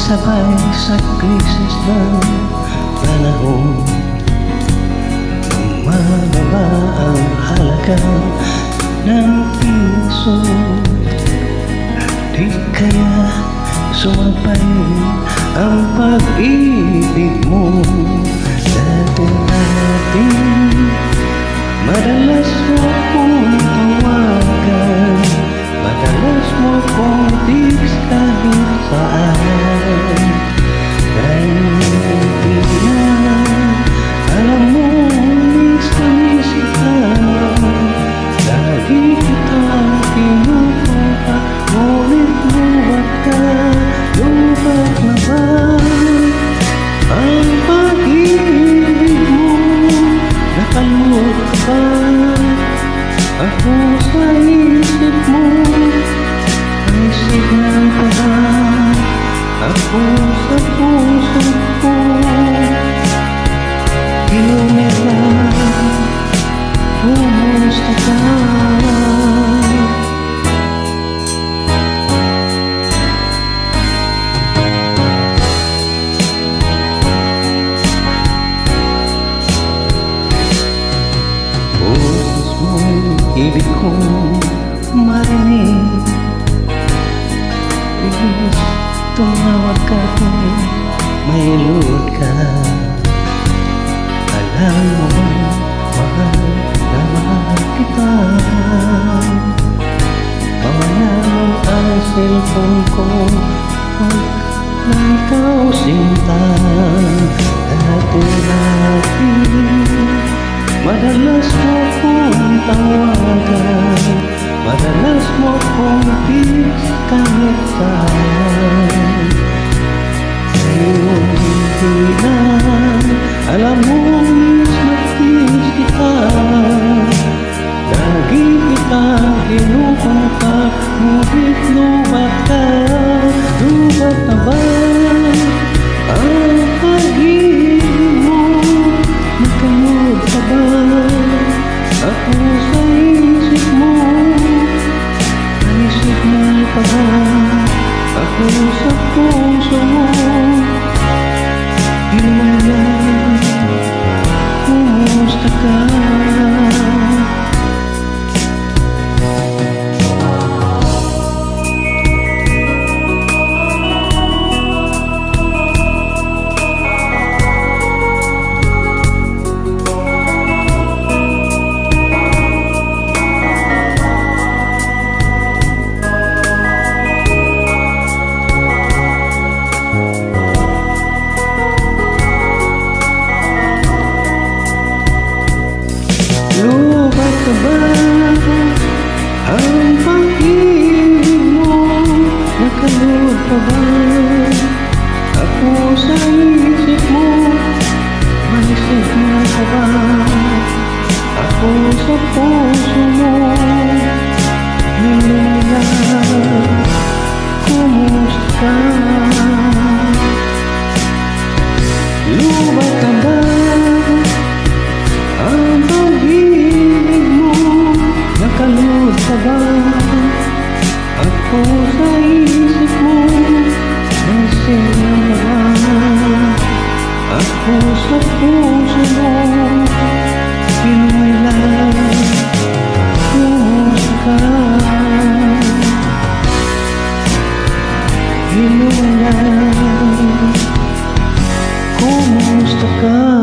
Sabay sa krisis ng panahon, bumababa ang halaga ng piso. Di kaya sumabay ang pag-ibig mo. Dati natin madalas mo kong tawagan, madalas mo kong text kahit saan. Ngayon hindi na alam mo, miss ka. Lagi kita kinukuha, ngunit lubat ka. Lubat na ba ang pag-ibig mo? Nakalot ka ba ako sa isip mo? May signal pa ba ako sa puso ko? Kilomera, kumusta ka? Boses mo'y ibig kong marinig. Please, tumawag ka kung may load ka. Alam mo ba, mahal kita. Mawala mo ang cellphone ko, huwag na ikaw sinta. Dati natin madalas mo kong tawagan, madalas mo kong text kahit saan. Ngayon hindi na alam mo, miss na miss kita. Lagi kitang kinukuha, ngunit lubat ka. Lubat na ba ang pag-ibig mo? Nakalot ka ba ako sa isip mo? May signal pa ba ako sa puso mo? Himala, kumusta ka? Lubat ka ba ang pag-ibig mo? Nakalot ka ba ako sa isip mo? May signal ka ba ako sa puso mo? Himala, kumusta ka? Lubat ka ba ang pag-ibig mo? Nakalot ka ba ako sa isip mo? May signal ba ako sa puso mo? Himala, kumusta ka? Himala, kumusta ka?